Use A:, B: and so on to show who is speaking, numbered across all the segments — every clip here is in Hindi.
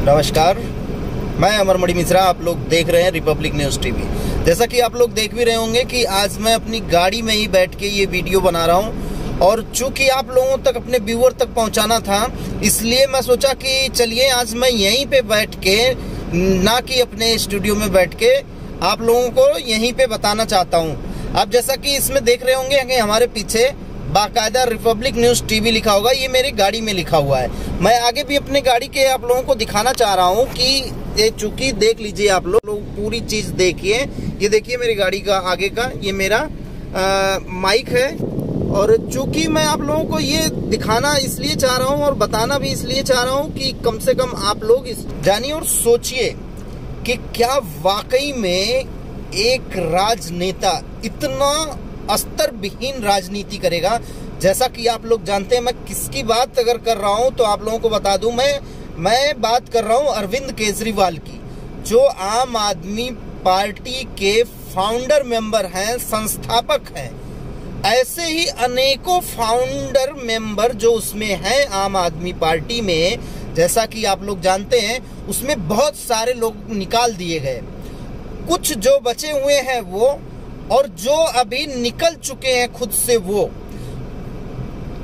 A: नमस्कार, मैं अमरमणि मिश्रा। आप लोग देख रहे हैं रिपब्लिक न्यूज़ टीवी। जैसा कि आप लोग देख भी रहे होंगे कि आज मैं अपनी गाड़ी में ही बैठ के ये वीडियो बना रहा हूँ और चूंकि आप लोगों तक, अपने व्यूअर तक पहुँचाना था, इसलिए मैं सोचा कि चलिए आज मैं यहीं पे बैठ के, ना कि अपने स्टूडियो में बैठ के, आप लोगों को यहीं पे बताना चाहता हूँ। आप जैसा कि इसमें देख रहे होंगे कि हमारे पीछे बाकायदा रिपब्लिक न्यूज़ टीवी लिखा होगा, ये मेरी गाड़ी में लिखा हुआ है। मैं आगे भी अपने गाड़ी के आप लोगों को दिखाना चाह रहा हूँ कि ये, चूंकि देख लीजिए आप लोग पूरी चीज़ देखिए। ये देखिए मेरी गाड़ी का आगे का, ये मेरा माइक है। और चूंकि मैं आप लोगों को ये दिखाना इसलिए चाह रहा हूँ और बताना भी इसलिए चाह रहा हूँ कि कम से कम आप लोग जानिए और सोचिए कि क्या वाकई में एक राजनेता इतना अस्तर विहीन राजनीति करेगा। जैसा कि आप लोग जानते हैं, मैं किसकी बात अगर कर रहा हूं तो आप लोगों को बता दूं, मैं बात कर रहा हूं अरविंद केजरीवाल की, जो आम आदमी पार्टी के फाउंडर मेंबर हैं, संस्थापक हैं। ऐसे ही अनेकों फाउंडर मेंबर जो उसमें हैं आम आदमी पार्टी में, जैसा कि आप लोग जानते हैं, उसमें बहुत सारे लोग निकाल दिए गए। कुछ जो बचे हुए हैं वो, और जो अभी निकल चुके हैं खुद से वो।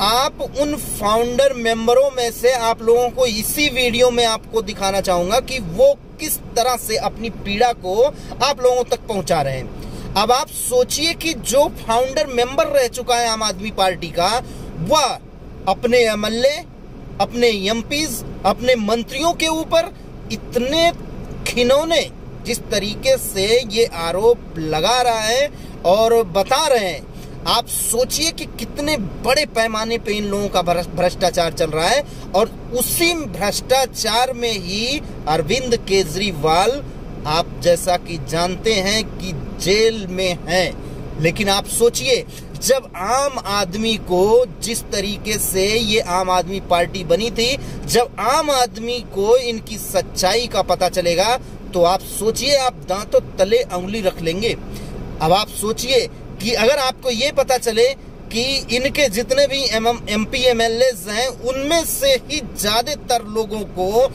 A: आप उन फाउंडर मेंबरों में से आप लोगों को इसी वीडियो में आपको दिखाना चाहूंगा कि वो किस तरह से अपनी पीड़ा को आप लोगों तक पहुंचा रहे हैं। अब आप सोचिए कि जो फाउंडर मेंबर रह चुका है आम आदमी पार्टी का, वह अपने एमएलए, अपने एमपीज, अपने मंत्रियों के ऊपर इतने खिनौने, जिस तरीके से ये आरोप लगा रहा है और बता रहे हैं, आप सोचिए कि कितने बड़े पैमाने पे इन लोगों का भ्रष्टाचार चल रहा है। और उसी भ्रष्टाचार में ही अरविंद केजरीवाल, आप जैसा कि जानते हैं, कि जेल में हैं। लेकिन आप सोचिए, जब आम आदमी को, जिस तरीके से ये आम आदमी पार्टी बनी थी, जब आम आदमी को इनकी सच्चाई का पता चलेगा, तो आप सोचिए, आप दांतों तले उंगली रख लेंगे। अब आप सोचिए कि अगर आपको ये पता चले कि इनके जितने भी एमपी एमएलएज हैं, उनमें से ही ज्यादातर लोगों को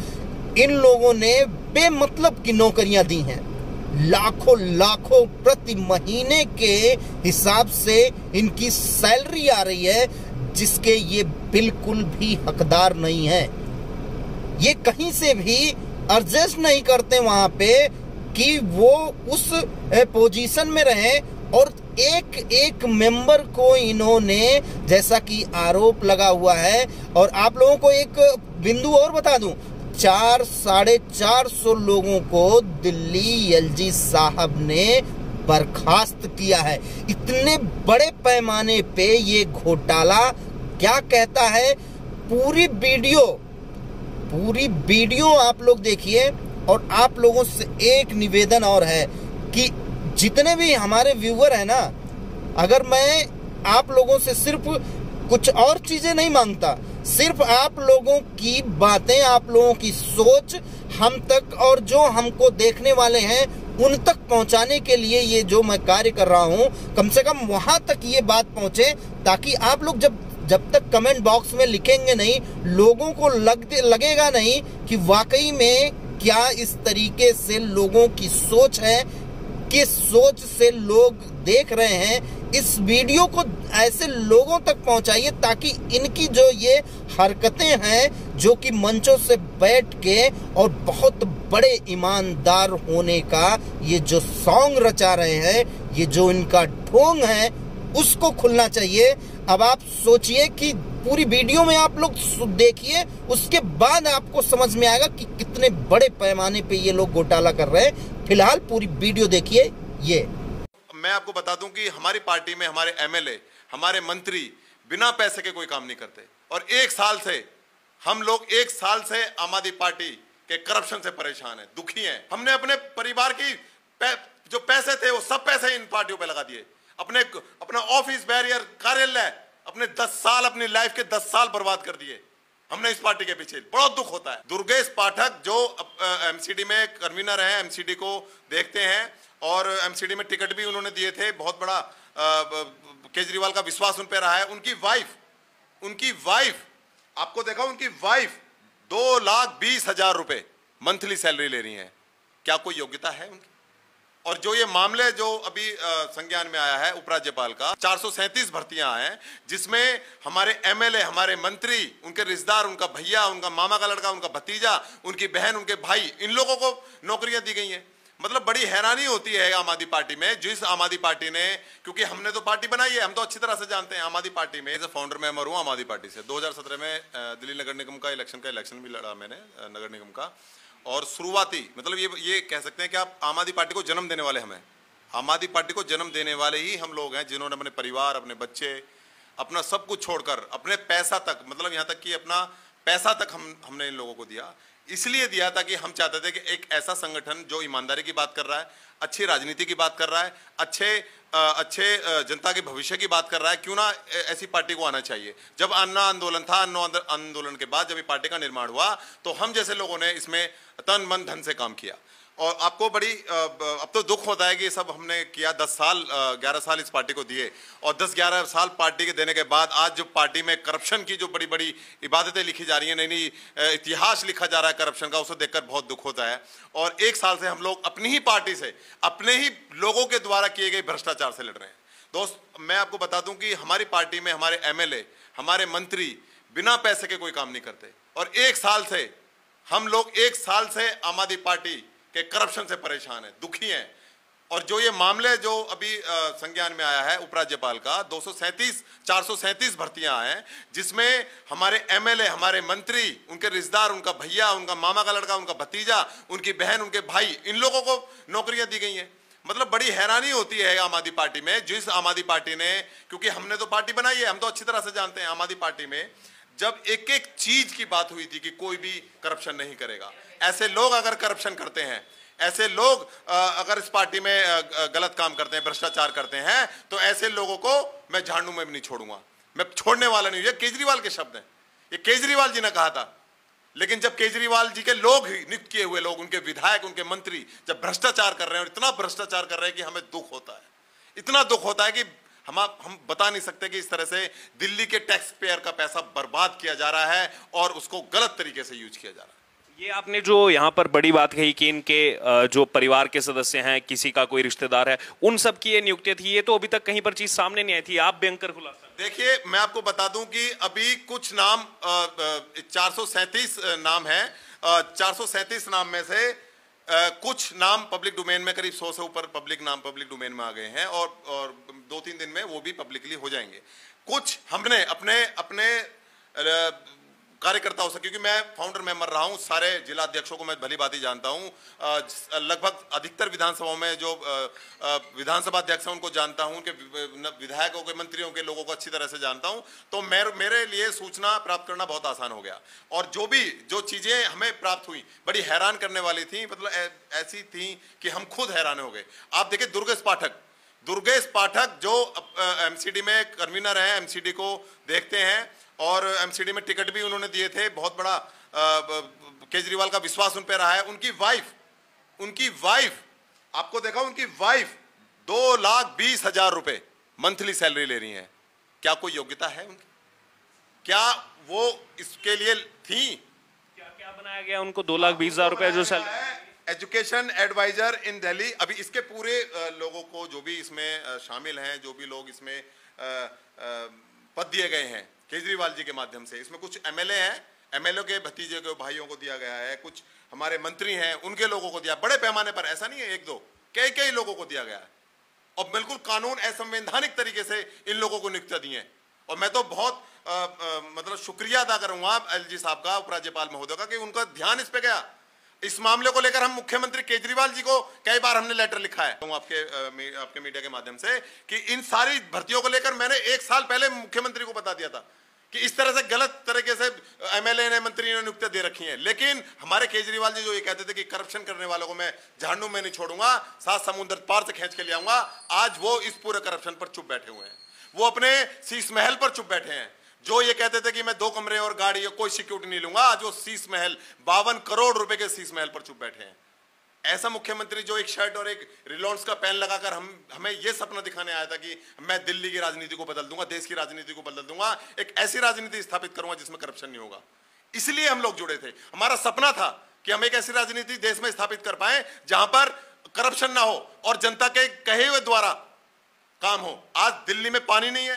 A: इन लोगों ने बेमतलब की नौकरियां दी हैं, लाखों लाखों प्रति महीने के हिसाब से इनकी सैलरी आ रही है, जिसके ये बिल्कुल भी हकदार नहीं है। ये कहीं से भी एडजस्ट नहीं करते वहां पे कि वो उस पोजीशन में रहे। और एक एक मेंबर को इन्होंने, जैसा कि आरोप लगा हुआ है, और आप लोगों को एक बिंदु और बता दूं, 400-450 लोगों को दिल्ली एलजी साहब ने बर्खास्त किया है। इतने बड़े पैमाने पे ये घोटाला क्या कहता है, पूरी वीडियो आप लोग देखिए। और आप लोगों से एक निवेदन और है कि जितने भी हमारे व्यूअर हैं ना, अगर मैं आप लोगों से सिर्फ कुछ और चीजें नहीं मांगता, सिर्फ आप लोगों की बातें, आप लोगों की सोच हम तक, और जो हमको देखने वाले हैं उन तक पहुंचाने के लिए ये जो मैं कार्य कर रहा हूं, कम से कम वहां तक ये बात पहुंचे, ताकि आप लोग जब तक कमेंट बॉक्स में लिखेंगे नहीं, लोगों को लगेगा नहीं कि वाकई में क्या इस तरीके से लोगों की सोच है, किस सोच से लोग देख रहे हैं। इस वीडियो को ऐसे लोगों तक पहुंचाइए ताकि इनकी जो ये हरकतें हैं, जो कि मंचों से बैठ के और बहुत बड़े ईमानदार होने का ये जो सॉन्ग रचा रहे हैं, ये जो इनका ढोंग है, उसको खुलना चाहिए। अब आप सोचिए कि पूरी वीडियो में आप लोग देखिए, उसके बाद आपको समझ में आएगा कि कितने बड़े पैमाने पे ये लोग घोटाला कर रहे हैं। फिलहाल पूरी वीडियो देखिए। ये
B: मैं आपको बता दूं कि हमारी पार्टी में हमारे एमएलए, हमारे मंत्री बिना पैसे के कोई काम नहीं करते। और एक साल से आम आदमी पार्टी के करप्शन से परेशान है, दुखी हैं। हमने अपने परिवार की जो पैसे थे वो सब पैसे इन पार्टियों पे लगा दिए। अपना ऑफिस, बैरियर, कार्यालय, अपने 10 साल, अपनी लाइफ के 10 साल बर्बाद कर दिए हमने इस पार्टी के पीछे। बहुत दुख होता है। दुर्गेश पाठक जो एमसीडी में कन्वीनर हैं, एमसीडी को देखते हैं और एमसीडी में टिकट भी उन्होंने दिए थे, बहुत बड़ा केजरीवाल का विश्वास उन पे रहा है। उनकी वाइफ आपको देखा, उनकी वाइफ 2,20,000 रुपए मंथली सैलरी ले रही हैं, क्या कोई योग्यता है उनकी? और जो ये मामले जो अभी संज्ञान में आया है उपराज्यपाल का, 437 भर्तियां हैं जिसमें हमारे एमएलए, हमारे मंत्री, उनके रिश्तेदार, उनका भैया, उनका मामा का लड़का, उनका भतीजा, उनकी बहन, उनके भाई, इन लोगों को नौकरियां दी गई हैं। मतलब बड़ी हैरानी होती है आम आदमी पार्टी में, जिस आम आदमी पार्टी ने, क्योंकि हमने तो पार्टी बनाई है, हम तो अच्छी तरह से जानते हैं आम आदमी पार्टी में। एज ए फाउंडर मेंबर हूँ आम आदमी पार्टी से। 2017 में दिल्ली नगर निगम का इलेक्शन भी लड़ा मैंने, नगर निगम का। और शुरुआती मतलब ये कह सकते हैं कि आप आम आदमी पार्टी को जन्म देने वाले हमें, आम आदमी पार्टी को जन्म देने वाले ही हम लोग हैं, जिन्होंने अपने परिवार, अपने बच्चे, अपना सब कुछ छोड़कर, अपने पैसा तक, मतलब यहाँ तक कि अपना पैसा तक हमने इन लोगों को दिया। इसलिए दिया ताकि हम चाहते थे कि एक ऐसा संगठन जो ईमानदारी की बात कर रहा है, अच्छी राजनीति की बात कर रहा है, अच्छे जनता के भविष्य की बात कर रहा है, क्यों ना ऐसी पार्टी को आना चाहिए। जब अन्ना आंदोलन था, अन्ना आंदोलन के बाद जब ये पार्टी का निर्माण हुआ, तो हम जैसे लोगों ने इसमें तन मन धन से काम किया। और आपको बड़ी अब तो दुख होता है कि ये सब हमने किया, 11 साल इस पार्टी को दिए, और 10-11 साल पार्टी के देने के बाद आज जो पार्टी में करप्शन की जो बड़ी बड़ी इबादतें लिखी जा रही हैं, नई नई इतिहास लिखा जा रहा है करप्शन का, उसे देखकर बहुत दुख होता है। और 1 साल से हम लोग अपनी ही पार्टी से, अपने ही लोगों के द्वारा किए गए भ्रष्टाचार से लड़ रहे हैं। दोस्त, मैं आपको बता दूं कि हमारी पार्टी में हमारे एमएलए, हमारे मंत्री बिना पैसे के कोई काम नहीं करते। और 1 साल से हम लोग, 1 साल से आम आदमी पार्टी के करप्शन से परेशान है, दुखी हैं। और जो ये मामले जो अभी संज्ञान में आया है उपराज्यपाल का, 437 भर्तियां हैं जिसमें हमारे एमएलए, हमारे मंत्री, उनके रिश्तेदार, उनका भैया, उनका मामा का लड़का, उनका भतीजा, उनकी बहन, उनके भाई, इन लोगों को नौकरियां दी गई हैं। मतलब बड़ी हैरानी होती है आम आदमी पार्टी में, जिस आम आदमी पार्टी ने, क्योंकि हमने तो पार्टी बनाई है, हम तो अच्छी तरह से जानते हैं आम आदमी पार्टी में जब एक एक चीज की बात हुई थी कि कोई भी करप्शन नहीं करेगा। ऐसे लोग अगर करप्शन करते हैं, ऐसे लोग अगर इस पार्टी में गलत काम करते हैं, भ्रष्टाचार करते हैं, तो ऐसे लोगों को मैं झाड़ू में भी नहीं छोड़ूंगा, मैं छोड़ने वाला नहीं। ये केजरीवाल के शब्द हैं, ये केजरीवाल जी ने कहा था। लेकिन जब केजरीवाल जी के लोग, नियुक्त किए हुए लोग, उनके विधायक, उनके मंत्री जब भ्रष्टाचार कर रहे हैं, और इतना भ्रष्टाचार कर रहे हैं कि हमें दुख होता है, इतना दुख होता है कि हम बता नहीं सकते कि इस तरह से दिल्ली के टैक्स पेयर का पैसा बर्बाद किया जा रहा है और उसको गलत तरीके से यूज किया जा रहा है।
C: ये आपने जो यहाँ पर बड़ी बात कही कि इनके जो परिवार के सदस्य हैं, किसी का कोई रिश्तेदार है, उन सब की ये नियुक्तियां थी, ये तो अभी तक कहीं पर चीज सामने नहीं आई थी। आप भयंकर खुलासा।
B: देखिए, मैं आपको बता दूं कि अभी कुछ नाम 437 नाम है, 437 नाम में से कुछ नाम पब्लिक डोमेन में, करीब 100 से ऊपर पब्लिक नाम पब्लिक डोमेन में आ गए हैं, और 2-3 दिन में वो भी पब्लिकली हो जाएंगे। कुछ हमने अपने कार्यकर्ताओं से, क्योंकि मैं फाउंडर मेंबर रहा हूं, सारे जिला अध्यक्षों को मैं भली भांति जानता हूं, लगभग अधिकतर विधानसभाओं में जो विधानसभा अध्यक्ष हैं उनको जानता हूं, उनके विधायकों के, मंत्रियों के, लोगों को अच्छी तरह से जानता हूं। तो मेरे लिए सूचना प्राप्त करना बहुत आसान हो गया। और जो चीजें हमें प्राप्त हुई बड़ी हैरान करने वाली थी, मतलब ऐसी थी कि हम खुद हैरान हो गए। आप देखिए, दुर्गेश पाठक जो एमसीडी में कन्वीनर है, एमसीडी को देखते हैं, और एमसीडी में टिकट भी उन्होंने दिए थे, बहुत बड़ा केजरीवाल का विश्वास उन पर रहा है। उनकी वाइफ आपको देखा, उनकी वाइफ 2,20,000 रुपए मंथली सैलरी ले रही हैं। क्या कोई योग्यता है उनकी? क्या वो इसके लिए थी?
C: क्या बनाया गया उनको 2,20,000 रुपए जो सैलरी?
B: एजुकेशन एडवाइजर इन दिल्ली। अभी इसके पूरे लोगों को, जो भी इसमें शामिल हैं, जो भी लोग इसमें पद दिए गए हैं केजरीवाल जी के माध्यम से, इसमें कुछ एमएलए हैं, एमएलए के भतीजे के भाइयों को दिया गया है, कुछ हमारे मंत्री हैं उनके लोगों को दिया, बड़े पैमाने पर, ऐसा नहीं है 1-2, कई लोगों को दिया गया है। और बिल्कुल कानून असंवैधानिक तरीके से इन लोगों को नियुक्ति दी है। और मैं तो बहुत मतलब शुक्रिया अदा करूंगा एलजी साहब का, उपराज्यपाल महोदय का, कि उनका ध्यान इस पे गया। इस मामले को लेकर हम मुख्यमंत्री केजरीवाल जी को कई बार हमने लेटर लिखा है आपके मीडिया के माध्यम से, कि इन सारी भर्तियों को लेकर मैंने 1 साल पहले मुख्यमंत्री को बता दिया था कि इस तरह से गलत तरीके से एमएलए ने, मंत्री ने नियुक्ति दे रखी है। लेकिन हमारे केजरीवाल जी जो ये कहते थे कि करप्शन करने वालों को मैं झाड़ू में नहीं छोड़ूंगा, 7 समुद्र पार से खींच के ले आऊंगा, आज वो इस पूरे करप्शन पर चुप बैठे हुए हैं। वो अपने शीश महल पर चुप बैठे हैं। जो ये कहते थे कि मैं 2 कमरे और गाड़ी या कोई सिक्योरिटी नहीं लूंगा, आज वो शीश महल, 52 करोड़ रुपए के शीश महल पर चुप बैठे हैं। ऐसा मुख्यमंत्री जो एक शर्ट और एक रिलायंस का पेन लगाकर हमें ये सपना दिखाने आया था कि मैं दिल्ली की राजनीति को बदल दूंगा, देश की राजनीति को बदल दूंगा, एक ऐसी राजनीति स्थापित करूंगा जिसमें करप्शन नहीं होगा। इसलिए हम लोग जुड़े थे। हमारा सपना था कि हम एक ऐसी राजनीति देश में स्थापित कर पाए जहां पर करप्शन ना हो और जनता के कहे हुए द्वारा काम हो। आज दिल्ली में पानी नहीं है,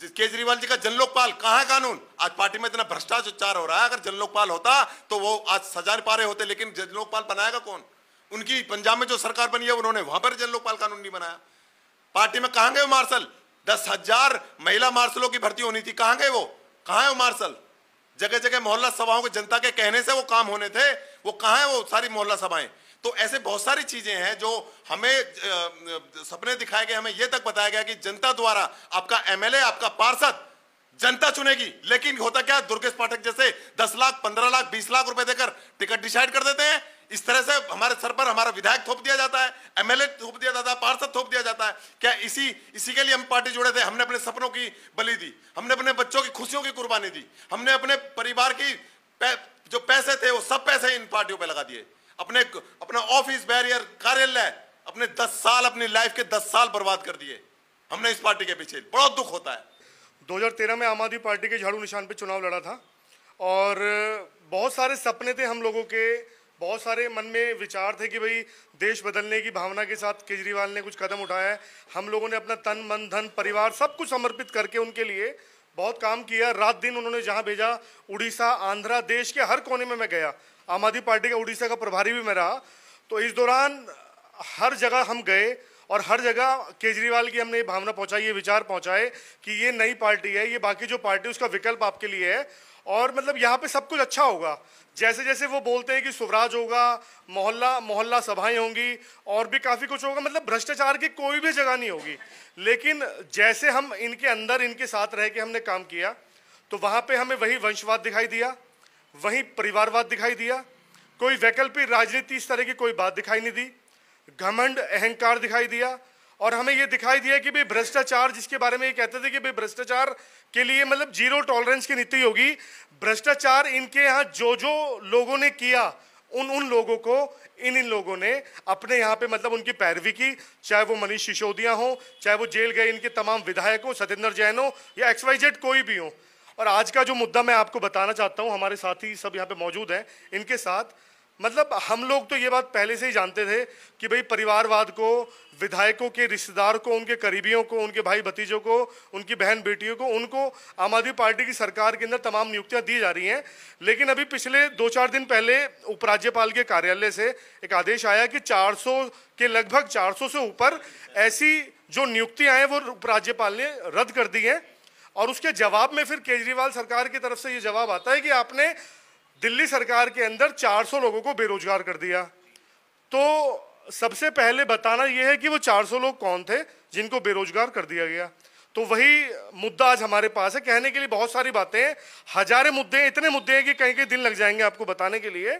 B: केजरीवाल जी का जन लोकपाल कहां है कानून? आज पार्टी में इतना भ्रष्टाचार हो रहा है, अगर जन लोकपाल होता तो वो आज सजा पा रहे होते, लेकिन जन लोकपाल बनाएगा कौन? उनकी पंजाब में जो सरकार बनी है उन्होंने वहां पर जन लोकपाल कानून नहीं बनाया। पार्टी में कहां गए मार्शल? 10,000 महिला मार्शलों की भर्ती होनी थी, कहां गए वो? कहां है वो मार्शल? जगह जगह मोहल्ला सभाओं के जनता के कहने से वो काम होने थे, वो कहां है वो सारी मोहल्ला सभाएं? तो ऐसे बहुत सारी चीजें हैं जो हमें सपने दिखाए गए, हमें यह तक बताया गया कि जनता द्वारा आपका एमएलए, आपका पार्षद जनता चुनेगी। लेकिन होता क्या, दुर्गेश पाठक जैसे 10 लाख, 15 लाख, 20 लाख रुपए देकर टिकट डिसाइड कर देते हैं। इस तरह से हमारे सर पर हमारा विधायक थोप दिया जाता है, एमएलए थोप दिया जाता है, पार्षद थोप दिया जाता है। क्या इसी के लिए हम पार्टी जुड़े थे? हमने अपने सपनों की बलि दी, हमने अपने बच्चों की खुशियों की कुर्बानी दी, हमने अपने परिवार की जो पैसे थे वो सब पैसे इन पार्टियों पे लगा दिए। अपना ऑफिस, बैरियर, कार्यालय, अपने 10 साल, अपनी लाइफ के 10 साल बर्बाद कर दिए हमने इस पार्टी के पीछे। बड़ा दुख होता है।
D: 2013 में आम आदमी पार्टी के झाड़ू निशान पे चुनाव लड़ा था और बहुत सारे सपने थे हम लोगों के, बहुत सारे मन में विचार थे कि भाई देश बदलने की भावना के साथ केजरीवाल ने कुछ कदम उठाया है। हम लोगों ने अपना तन मन धन परिवार सब कुछ समर्पित करके उनके लिए बहुत काम किया। रात दिन उन्होंने जहां भेजा, उड़ीसा, आंध्रा, देश के हर कोने में मैं गया। आम आदमी पार्टी का उड़ीसा का प्रभारी भी मैं रहा। तो इस दौरान हर जगह हम गए और हर जगह केजरीवाल की हमने ये भावना पहुंचाई, ये विचार पहुंचाए कि ये नई पार्टी है, ये बाकी जो पार्टी उसका विकल्प आपके लिए है और मतलब यहाँ पे सब कुछ अच्छा होगा। जैसे जैसे वो बोलते हैं कि स्वराज होगा, मोहल्ला मोहल्ला सभाएं होंगी और भी काफ़ी कुछ होगा, मतलब भ्रष्टाचार की कोई भी जगह नहीं होगी। लेकिन जैसे हम इनके अंदर इनके साथ रह के हमने काम किया तो वहाँ पे हमें वही वंशवाद दिखाई दिया, वही परिवारवाद दिखाई दिया, कोई वैकल्पिक राजनीति इस तरह की कोई बात दिखाई नहीं दी, घमंड अहंकार दिखाई दिया और हमें ये दिखाई दिया कि भाई भ्रष्टाचार, जिसके बारे में ये कहते थे कि भाई भ्रष्टाचार के लिए मतलब 0 टॉलरेंस की नीति होगी। भ्रष्टाचार इनके यहाँ जो लोगों ने किया उन लोगों को इन लोगों ने अपने यहाँ पे मतलब उनकी पैरवी की, चाहे वो मनीष सिसोदिया हो, चाहे वो जेल गए इनके तमाम विधायक हो, सत्येंद्र जैन हो या XYZ कोई भी हो। और आज का जो मुद्दा मैं आपको बताना चाहता हूँ, हमारे साथी सब यहाँ पे मौजूद हैं, इनके साथ मतलब हम लोग तो ये बात पहले से ही जानते थे कि भाई परिवारवाद को, विधायकों के रिश्तेदार को, उनके करीबियों को, उनके भाई भतीजों को, उनकी बहन बेटियों को, उनको आम आदमी पार्टी की सरकार के अंदर तमाम नियुक्तियां दी जा रही हैं। लेकिन अभी पिछले 2-4 दिन पहले उपराज्यपाल के कार्यालय से एक आदेश आया कि 400 के लगभग 400 से ऊपर ऐसी जो नियुक्तियां हैं वो उपराज्यपाल ने रद्द कर दी हैं। और उसके जवाब में फिर केजरीवाल सरकार की तरफ से ये जवाब आता है कि आपने दिल्ली सरकार के अंदर 400 लोगों को बेरोजगार कर दिया। तो सबसे पहले बताना यह है कि वो 400 लोग कौन थे जिनको बेरोजगार कर दिया गया। तो वही मुद्दा आज हमारे पास है। कहने के लिए बहुत सारी बातें हैं, हजारों मुद्दे, इतने मुद्दे हैं कि कहीं कहीं दिन लग जाएंगे आपको बताने के लिए,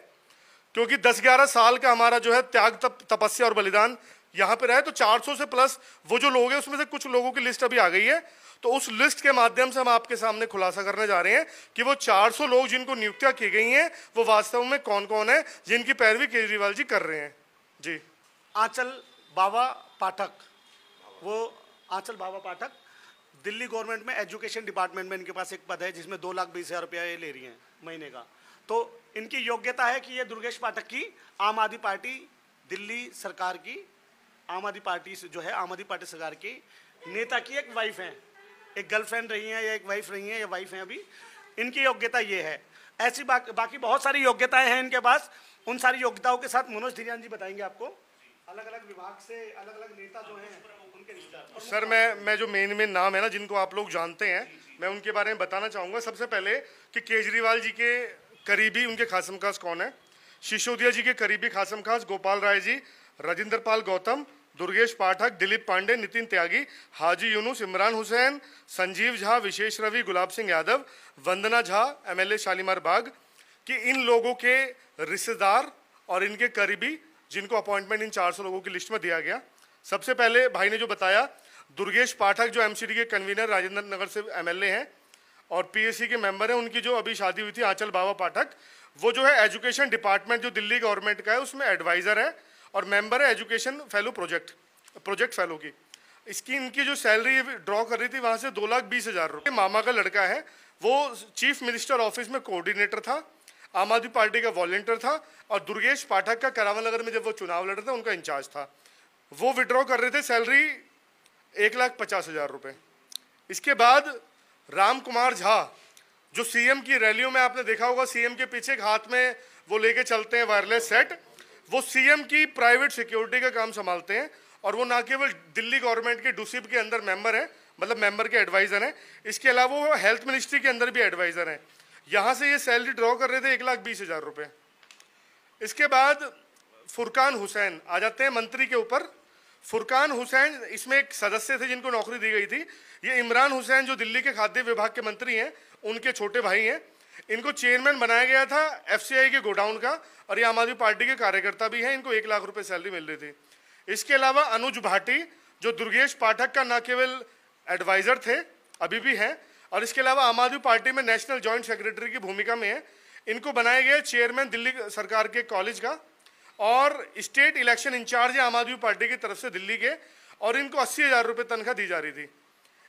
D: क्योंकि 10-11 साल का हमारा जो है त्याग, तपस्या और बलिदान यहाँ पे रहे। तो 400 से प्लस वो जो लोग हैं उसमें से कुछ लोगों की लिस्ट अभी आ गई है। तो उस लिस्ट के माध्यम से हम आपके सामने खुलासा करने जा रहे हैं कि वो 400 लोग जिनको नियुक्तियां की गई हैं वो वास्तव में कौन कौन है जिनकी पैरवी केजरीवाल जी कर रहे हैं। जी,
E: आंचल बाबा पाठक, वो आंचल बाबा पाठक दिल्ली गवर्नमेंट में एजुकेशन डिपार्टमेंट में इनके पास एक पद है जिसमें 2,20,000 रुपया ये ले रही हैं महीने का। तो इनकी योग्यता है कि ये दुर्गेश पाठक की आम आदमी पार्टी दिल्ली सरकार की, आम आदमी पार्टी जो है आम आदमी पार्टी सरकार की नेता की एक वाइफ हैं, एक गर्लफ्रेंड रही हैं या एक वाइफ रही हैं या वाइफ हैं अभी। इनकी योग्यता ये है। ऐसी बाकी बहुत सारी योग्यताएं हैं इनके पास। उन सारी योग्यताओं के साथ मनोज धीरियान जी बताएंगे आपको अलग अलग विभाग से अलग अलग नेता जो हैं उनके रिश्तेदार।
D: सर मैं जो मेन नाम है ना जिनको आप लोग जानते हैं, मैं उनके बारे में बताना चाहूँगा। सबसे पहले कि केजरीवाल जी के करीबी उनके खासम खास कौन है। सिसोदिया जी के करीबी खासम खास गोपाल राय जी, राजेंद्र पाल गौतम, दुर्गेश पाठक, दिलीप पांडे, नितिन त्यागी, हाजी यूनुस, इमरान हुसैन, संजीव झा, विशेष रवि, गुलाब सिंह यादव, वंदना झा, MLA शालीमार बाग, कि इन लोगों के रिश्तेदार और इनके करीबी जिनको अपॉइंटमेंट इन 400 लोगों की लिस्ट में दिया गया। सबसे पहले भाई ने जो बताया, दुर्गेश पाठक जो MCD के कन्वीनर राजेंद्र नगर से MLA हैं और PSC के मेंबर हैं, उनकी जो अभी शादी हुई थी आंचल बाबा पाठक, वो जो है एजुकेशन डिपार्टमेंट जो दिल्ली गवर्नमेंट का है उसमें एडवाइज़र है और मेंबर है एजुकेशन फेलो प्रोजेक्ट फेलो की। इसकी इनकी जो सैलरी ड्रॉ कर रही थी वहाँ से 2,20,000 रुपये। मामा का लड़का है, वो चीफ मिनिस्टर ऑफिस में कोऑर्डिनेटर था। आम आदमी पार्टी का वॉलंटियर था, और दुर्गेश पाठक का करावल नगर में जब वो चुनाव लड़ रहे थे उनका इंचार्ज था। वो विड्रॉ कर रहे थे सैलरी 1,50,000 रुपये। इसके बाद राम कुमार झा, जो सीएम की रैलियों में आपने देखा होगा, सीएम के पीछे एक हाथ में वो लेके चलते हैं वायरलेस सेट, वो सीएम की प्राइवेट सिक्योरिटी का काम संभालते हैं, और वो ना केवल दिल्ली गवर्नमेंट के डूसिब के अंदर मेंबर है, मतलब मेंबर के एडवाइजर हैं, इसके अलावा वो हेल्थ मिनिस्ट्री के अंदर भी एडवाइजर हैं। यहाँ से ये सैलरी ड्रॉ कर रहे थे 1,20,000 रुपये। इसके बाद फुरकान हुसैन आ जाते हैं मंत्री के ऊपर। फुरकान हुसैन इसमें एक सदस्य थे जिनको नौकरी दी गई थी। ये इमरान हुसैन जो दिल्ली के खाद्य विभाग के मंत्री हैं, उनके छोटे भाई हैं। इनको चेयरमैन बनाया गया था एफसीआई के गोडाउन का, और ये आम आदमी पार्टी के कार्यकर्ता भी हैं। इनको 1,00,000 रुपये सैलरी मिल रही थी। इसके अलावा अनुज भाटी, जो दुर्गेश पाठक का न केवल एडवाइजर थे, अभी भी हैं, और इसके अलावा आम आदमी पार्टी में नेशनल जॉइंट सेक्रेटरी की भूमिका में है। इनको बनाया गया चेयरमैन दिल्ली सरकार के कॉलेज का, और स्टेट इलेक्शन इंचार्ज है आम आदमी पार्टी की तरफ से दिल्ली के, और इनको 80,000 रुपये तनख्वाह दी जा रही थी।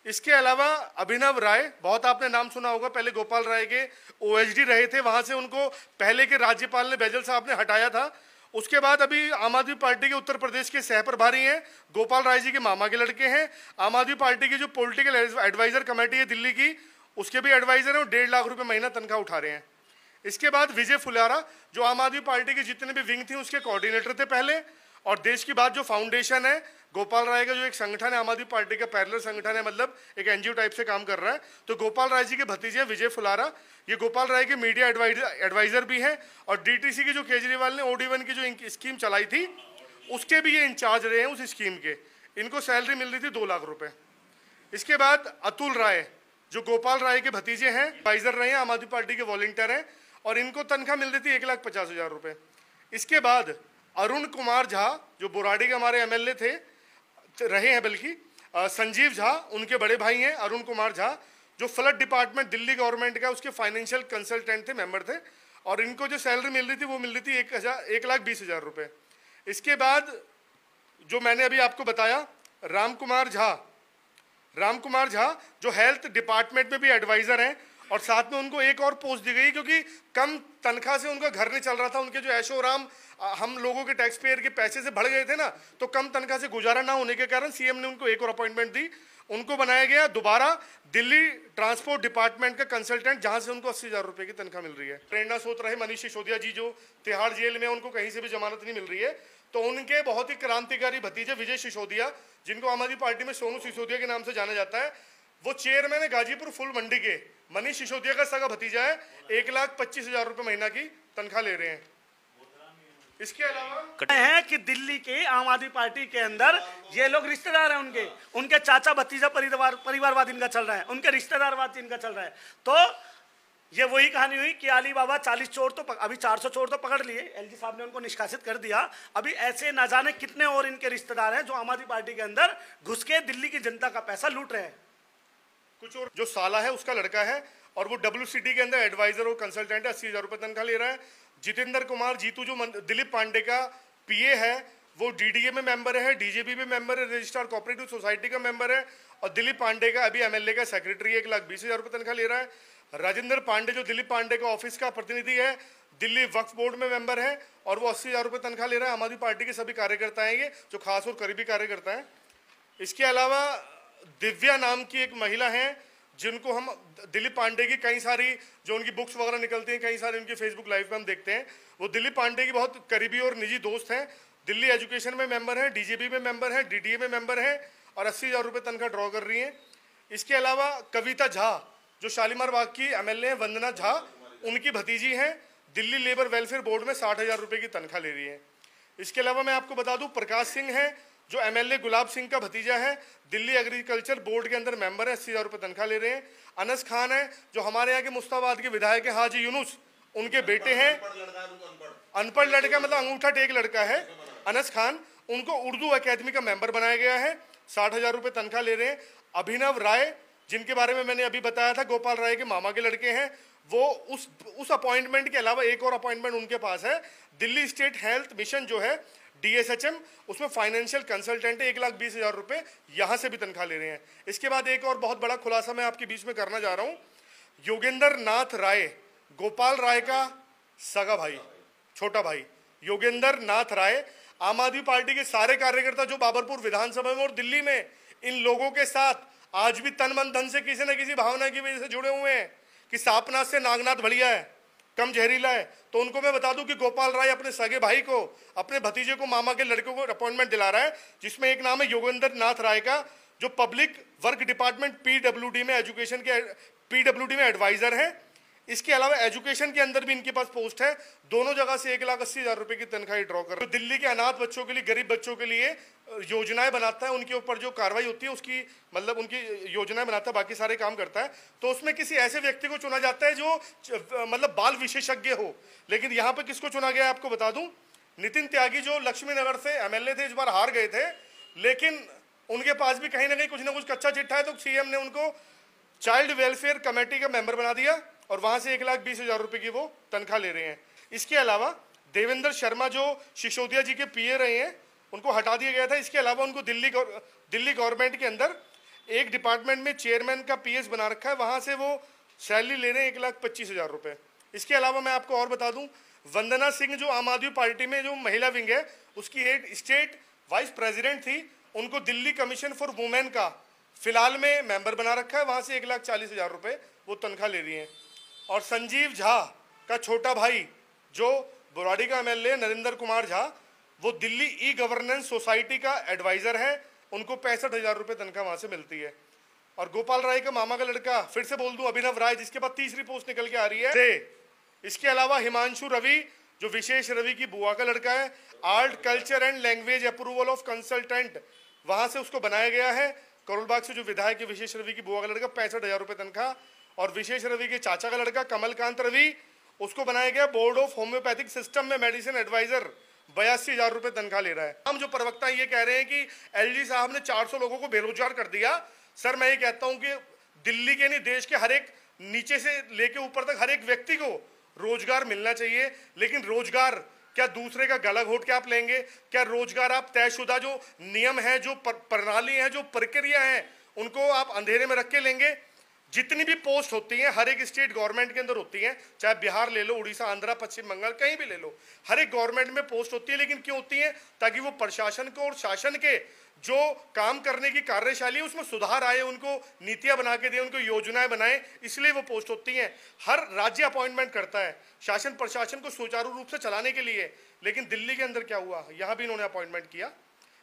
D: इसके अलावा अभिनव राय, बहुत आपने नाम सुना होगा, पहले गोपाल राय के ओएसडी रहे थे, वहां से उनको पहले के राज्यपाल ने बैजल साहब ने हटाया था। उसके बाद अभी आम आदमी पार्टी के उत्तर प्रदेश के सह प्रभारी हैं, गोपाल राय जी के मामा के लड़के हैं। आम आदमी पार्टी की जो पॉलिटिकल एडवाइजर कमेटी है दिल्ली की, उसके भी एडवाइजर हैं, और 1.5 लाख रुपये महीना तनख्वाह उठा रहे हैं। इसके बाद विजय फुलारा, जो आम आदमी पार्टी की जितने भी विंग थी उसके कोऑर्डिनेटर थे पहले, और देश की बात जो फाउंडेशन है, गोपाल राय का जो एक संगठन है आम आदमी पार्टी का पैरेलल संगठन है, मतलब एक एनजीओ टाइप से काम कर रहा है, तो गोपाल राय जी के भतीजे हैं विजय फुलारा। ये गोपाल राय के मीडिया एडवाइजर भी हैं, और डीटीसी की जो केजरीवाल ने OD1 की जो स्कीम चलाई थी उसके भी ये इंचार्ज रहे हैं उस स्कीम के। इनको सैलरी मिल रही थी 2 लाख रुपये। इसके बाद अतुल राय, जो गोपाल राय के भतीजे हैं, एडवाइजर रहे हैं, आम आदमी पार्टी के वॉलंटियर हैं, और इनको तनख्वाह मिल रही थी 1,50,000 रुपये। इसके बाद अरुण कुमार झा, जो बोराडी के हमारे MLA थे, रहे हैं बल्कि, संजीव झा उनके बड़े भाई हैं, अरुण कुमार झा, जो फ्लड डिपार्टमेंट दिल्ली गवर्नमेंट का उसके फाइनेंशियल कंसल्टेंट थे, मेंबर थे, और इनको जो सैलरी मिल रही थी वो मिल रही थी 1,20,000 रुपये। इसके बाद जो मैंने अभी आपको बताया, राम कुमार झा जो हेल्थ डिपार्टमेंट में भी एडवाइजर हैं, और साथ में उनको एक और पोस्ट दी गई क्योंकि कम तनख्वाह से उनका घर नहीं चल रहा था। उनके जो ऐशोराम हम लोगों के टैक्स पेयर के पैसे से बढ़ गए थे ना, तो कम तनख्वाह से गुजारा ना होने के कारण सीएम ने उनको एक और अपॉइंटमेंट दी। उनको बनाया गया दोबारा दिल्ली ट्रांसपोर्ट डिपार्टमेंट का कंसल्टेंट, जहां से उनको 80,000 रुपये की तनख्वाह मिल रही है। प्रेरणा स्रोत रहे मनीष सिसोदिया जी, जो तिहाड़ जेल में, उनको कहीं से भी जमानत नहीं मिल रही है, तो उनके बहुत ही क्रांतिकारी भतीजे विजय सिसोदिया, जिनको आम आदमी पार्टी में सोनू सिसोदिया के नाम से जाना जाता है, वो चेयरमैन है गाजीपुर फूल मंडी के। मनीष सिसोदिया का सगा भतीजा है, 1,25,000 रुपये महीना की तनख्वाह ले रहे हैं। इसके अलावा
E: है कि दिल्ली के आम आदमी पार्टी के अंदर ये लोग रिश्तेदार हैं, उनके चाचा भतीजा परिवारवाद इनका चल रहा है, उनके रिश्तेदारवाद इनका चल रहा है। तो ये वही कहानी हुई कि अली बाबा 40 चोर तो अभी 400 चोर तो पकड़ लिए, एलजी साहब ने उनको निष्कासित कर दिया। अभी ऐसे ना जाने कितने और इनके रिश्तेदार हैं जो आम आदमी पार्टी के अंदर घुस के दिल्ली की जनता का पैसा लूट रहे हैं।
D: कुछ और जो साला है उसका लड़का है, और वो WCT के अंदर एडवाइजर और कंसल्टेंट है, 80,000 रुपये तनख्वाह ले रहा है। जितेंद्र कुमार जीतू, जो दिलीप पांडे का PA है, वो DDA में मेंबर है, DJP में मेंबर है, रजिस्ट्रार कोऑपरेटिव सोसाइटी का मेंबर है, और दिलीप पांडे का अभी MLA का सेक्रेटरी 1,20,000 रुपये तनख्वाह ले रहा है। राजेंद्र पांडे, जो दिलीप पांडे का ऑफिस का प्रतिनिधि है, दिल्ली वक्फ बोर्ड में मेंबर है, और वो 80,000 रुपये तनख्वाह ले रहा है। आम आदमी पार्टी के सभी कार्यकर्ता हैं, ये जो खास और करीबी कार्यकर्ता हैं। इसके अलावा दिव्या नाम की एक महिला है, जिनको हम दिलीप पांडे की कई सारी जो उनकी बुक्स वगैरह निकलती हैं, कई सारे उनके फेसबुक लाइव में हम देखते हैं, वो दिलीप पांडे की बहुत करीबी और निजी दोस्त हैं। दिल्ली एजुकेशन में मेंबर है, DJP में मेंबर है, DDA में मेंबर है, और 80,000 रुपये तनख्वाह ड्रॉ कर रही हैं। इसके अलावा कविता झा, जो शालीमार बाग की MLA है, वंदना झा, उनकी भतीजी हैं, दिल्ली लेबर वेलफेयर बोर्ड में 60,000 रुपये की तनख्वाह ले रही है। इसके अलावा मैं आपको बता दूं, प्रकाश सिंह है, जो MLA गुलाब सिंह का भतीजा है, दिल्ली एग्रीकल्चर बोर्ड के अंदर मेंबर है, 80,000 रुपये तनख्वाह ले रहे हैं। अनस खान है, जो हमारे यहाँ के मुस्ताबाद के विधायक है हाजी यूनुस, उनके बेटे हैं, अनपढ़ लड़का मतलब अंगूठा टेक लड़का है अनस खान, उनको उर्दू अकेडमी का मेंबर बनाया गया है, 60,000 रुपये तनख्वाह ले रहे हैं। अभिनव राय, जिनके बारे में मैंने अभी बताया था, गोपाल राय के मामा के लड़के हैं, वो उस अपॉइंटमेंट के अलावा एक और अपॉइंटमेंट उनके पास है, दिल्ली स्टेट हेल्थ मिशन जो है DSHM, उसमें फाइनेंशियल कंसल्टेंट है, 1,20,000 रुपये यहाँ से भी तनख्वाह ले रहे हैं। इसके बाद एक और बहुत बड़ा खुलासा मैं आपके बीच में करना जा रहा हूँ। योगेंद्र नाथ राय, गोपाल राय का सगा भाई, छोटा भाई योगेंद्र नाथ राय, आम आदमी पार्टी के सारे कार्यकर्ता जो बाबरपुर विधानसभा में और दिल्ली में इन लोगों के साथ आज भी तन मन धन से किसी न किसी भावना की वजह से जुड़े हुए हैं कि सांपनाथ से नागनाथ बढ़िया है, कम जहरीला है। तो उनको मैं बता दूं कि गोपाल राय अपने सगे भाई को, अपने भतीजे को, मामा के लड़के को अपॉइंटमेंट दिला रहा है, जिसमें एक नाम है योगेंद्र नाथ राय का, जो पब्लिक वर्क डिपार्टमेंट पीडब्ल्यूडी में एजुकेशन के पीडब्ल्यूडी में एडवाइजर है। इसके अलावा एजुकेशन के अंदर भी इनके पास पोस्ट है। दोनों जगह से 1,80,000 रुपए की तनख्वाह ड्रॉ कर रहे हैं। तो दिल्ली के अनाथ बच्चों के लिए, गरीब बच्चों के लिए योजनाएं बनाता है, उनके ऊपर जो कार्रवाई होती है उसकी मतलब उनकी योजनाएं बनाता है, बाकी सारे काम करता है। तो उसमें किसी ऐसे व्यक्ति को चुना जाता है जो मतलब बाल विशेषज्ञ हो। लेकिन यहाँ पे किसको चुना गया आपको बता दूं, नितिन त्यागी जो लक्ष्मी नगर से एमएलए थे, इस बार हार गए थे, लेकिन उनके पास भी कहीं ना कुछ कच्चा चिट्ठा है। तो सीएम ने उनको चाइल्ड वेलफेयर कमेटी का मेंबर बना दिया और वहां से 1,20,000 रुपए की वो तनख्वाह ले रहे हैं। इसके अलावा देवेंद्र शर्मा जो सिसोदिया जी के पीए रहे हैं, उनको हटा दिया गया था। इसके अलावा उनको दिल्ली गवर्नमेंट के अंदर एक डिपार्टमेंट में चेयरमैन का पीएस बना रखा है, वहां से वो सैलरी ले रहे हैं 1,25,000 रुपए। इसके अलावा मैं आपको और बता दूं, वंदना सिंह जो आम आदमी पार्टी में जो महिला विंग है उसकी हेड स्टेट वाइस प्रेसिडेंट थी, उनको दिल्ली कमीशन फॉर वुमेन का फिलहाल में मेंबर बना रखा है, वहां से 1,40,000 रुपए वो तनख्वाह ले रही है। और संजीव झा का छोटा भाई जो बुराड़ी का एमएलए नरेंद्र कुमार झा, वो दिल्ली ई गवर्नेंस सोसाइटी का एडवाइजर है, उनको 65,000 रुपए तनख्वाह वहां से मिलती है। और गोपाल राय का मामा का लड़का, फिर से बोल दूं, अभिनव राय, जिसके बाद तीसरी पोस्ट निकल के आ रही है। इसके अलावा हिमांशु रवि जो विशेष रवि की बुआ का लड़का है, art culture and language approval of consultant, वहां से उसको बनाया गया है। करोलबाग से जो विधायक है विशेष रवि की बुआ का लड़का, 65,000 रुपए तनख्वाह। और विशेष रवि के चाचा का लड़का कमलकांत रवि, उसको बनाया गया बोर्ड ऑफ होम्योपैथिक सिस्टम में मेडिसिन एडवाइजर, 82,000 रुपए तनख्वाह ले रहा है। हम जो प्रवक्ता ये कह रहे हैं कि एलजी साहब ने 400 लोगों को बेरोजगार कर दिया। सर मैं ये कहता हूं कि दिल्ली के नहीं, देश के हर एक नीचे से लेके ऊपर तक हर एक व्यक्ति को रोजगार मिलना चाहिए। लेकिन रोजगार क्या दूसरे का गला घोट के आप लेंगे? क्या रोजगार आप तयशुदा जो नियम है, जो प्रणाली है, जो प्रक्रिया है, उनको आप अंधेरे में रख के लेंगे? जितनी भी पोस्ट होती हैं हर एक स्टेट गवर्नमेंट के अंदर होती हैं, चाहे बिहार ले लो, उड़ीसा, आंध्रा, पश्चिम बंगाल, कहीं भी ले लो, हर एक गवर्नमेंट में पोस्ट होती है। लेकिन क्यों होती है? ताकि वो प्रशासन को और शासन के जो काम करने की कार्यशैली है उसमें सुधार आए, उनको नीतियां बना के दे, उनको योजनाएं बनाए, इसलिए वो पोस्ट होती हैं। हर राज्य अपॉइंटमेंट करता है शासन प्रशासन को सुचारू रूप से चलाने के लिए। लेकिन दिल्ली के अंदर क्या हुआ, यहाँ भी इन्होंने अपॉइंटमेंट किया,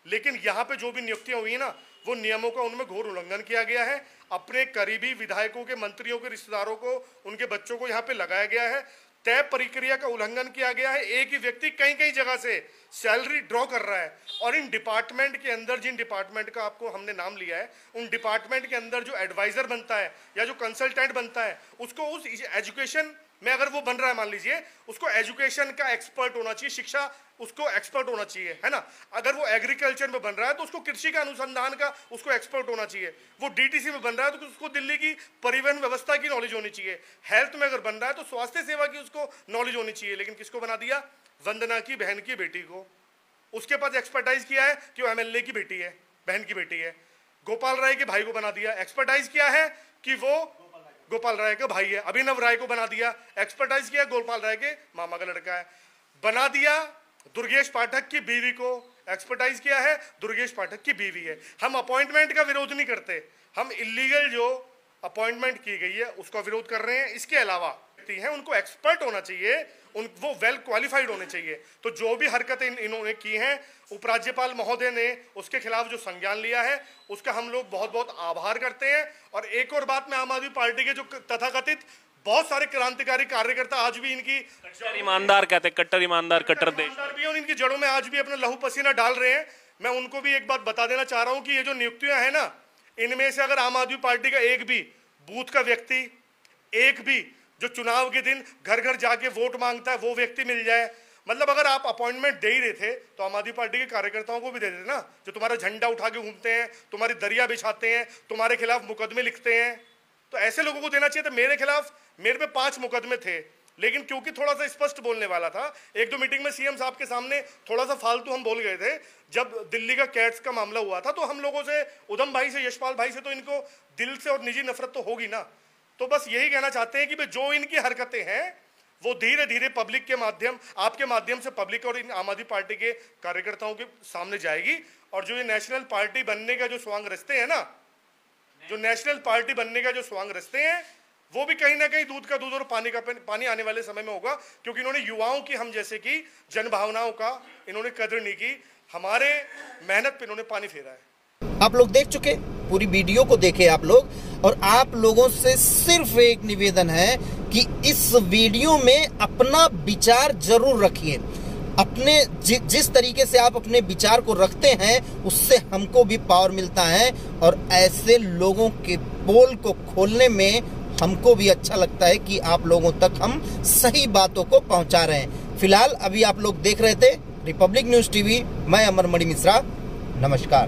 D: लेकिन यहाँ पे जो भी नियुक्तियां हुई है ना, वो नियमों का उनमें घोर उल्लंघन किया गया है। अपने करीबी विधायकों के, मंत्रियों के, रिश्तेदारों को, उनके बच्चों को यहाँ पे लगाया गया है। तय प्रक्रिया का उल्लंघन किया गया है। एक ही व्यक्ति कई कई जगह से सैलरी ड्रॉ कर रहा है। और इन डिपार्टमेंट के अंदर, जिन डिपार्टमेंट का आपको हमने नाम लिया है, उन डिपार्टमेंट के अंदर जो एडवाइजर बनता है या जो कंसल्टेंट बनता है, उसको उस एजुकेशन में अगर वो बन रहा है, मान लीजिए, उसको एजुकेशन का एक्सपर्ट होना चाहिए, शिक्षा उसको एक्सपर्ट होना चाहिए, है ना। अगर वो एग्रीकल्चर में बन रहा है तो उसको कृषि का अनुसंधान का उसको एक्सपर्ट होना चाहिए। वो डीटीसी में बन रहा है तो उसको दिल्ली की परिवहन व्यवस्था की नॉलेज होनी चाहिए। हेल्थ में अगर बन रहा है तो स्वास्थ्य सेवा की उसको नॉलेज होनी चाहिए। लेकिन किसको बना दिया? वंदना की बहन की बेटी को। उसके पास एक्सपर्टाइज किया है कि वो एमएलए की बेटी है, बहन की बेटी है। गोपाल राय के भाई को बना दिया। एक्सपर्टाइज किया है कि वो गोपाल राय का भाई है। अभिनव राय को बना दिया। एक्सपर्टाइज किया गोपाल राय के मामा का लड़का है। बना दिया दुर्गेश पाठक की बीवी को। एक्सपर्टाइज किया है दुर्गेश पाठक की बीवी है। हम अपॉइंटमेंट का विरोध नहीं करते, हम इलीगल जो अपॉइंटमेंट की गई है उसका विरोध कर रहे हैं। इसके अलावा हैं उनको एक्सपर्ट होना चाहिए, वो वेल क्वालिफाइड होने चाहिए। तो जो भी हरकतें इन्होंने की हैं, उपराज्यपाल महोदय ने उसके खिलाफ जो संज्ञान लिया है उसका हम लोग बहुत बहुत आभार करते हैं। और एक और बात, मैं आम आदमी पार्टी के जो तथाकथित बहुत सारे क्रांतिकारी कार्यकर्ता आज भी इनकी
C: कट्टर ईमानदार कहते हैं, कट्टर ईमानदार, कट्टर देश
D: भी, और इनकी जड़ों में आज भी अपना लहू पसीना डाल रहे हैं। मैं उनको भी एक बात बता देना चाह रहा हूं कि ये जो नियुक्तियां है ना, इनमें से अगर आम आदमी पार्टी का एक भी बूथ का व्यक्ति, एक भी जो चुनाव के दिन घर घर जाके वोट मांगता है, वो व्यक्ति मिल जाए, मतलब अगर आप अपॉइंटमेंट दे ही रहे थे तो आम आदमी पार्टी के कार्यकर्ताओं को भी दे देते ना, जो तुम्हारा झंडा उठा के घूमते हैं, तुम्हारी दरिया बिछाते हैं, तुम्हारे खिलाफ मुकदमे लिखते हैं, तो ऐसे लोगों को देना चाहिए। तो मेरे खिलाफ, मेरे पे 5 मुकदमे थे, लेकिन क्योंकि थोड़ा सा स्पष्ट बोलने वाला था, एक दो मीटिंग में सीएम साहब के सामने थोड़ा सा फालतू हम बोल गए थे। जब दिल्ली का कैट्स का मामला हुआ था तो हम लोगों से, उधम भाई से, यशपाल भाई से, तो इनको दिल से और निजी नफरत तो होगी ना। तो बस यही कहना चाहते हैं कि जो इनकी हरकतें हैं वो धीरे धीरे पब्लिक के माध्यम, आपके माध्यम से पब्लिक और इन आम आदमी पार्टी के कार्यकर्ताओं के सामने जाएगी। और जो ये नेशनल पार्टी बनने का जो स्वांग रचते हैं ना, जो नेशनल पार्टी बनने का जो स्वांग रचते हैं, वो भी कहीं ना कहीं दूध का दूध और पानी का पानी आने वाले समय में होगा, क्योंकि इन्होंने युवाओं की, हम जैसे कि जनभावनाओं का इन्होंने कदर नहीं की, हमारे मेहनत पे इन्होंने पानी फेरा है।
A: आप लोग देख चुके, पूरी वीडियो को देखे आप लोग, और आप लोगों से सिर्फ एक निवेदन है कि इस वीडियो में अपना विचार जरूर रखिए। अपने जिस तरीके से आप अपने विचार को रखते हैं, उससे हमको भी पावर मिलता है, और ऐसे लोगों के पोल को खोलने में हमको भी अच्छा लगता है कि आप लोगों तक हम सही बातों को पहुंचा रहे हैं। फिलहाल अभी आप लोग देख रहे थे रिपब्लिक न्यूज टीवी, मैं अमरमणि मिश्रा, नमस्कार।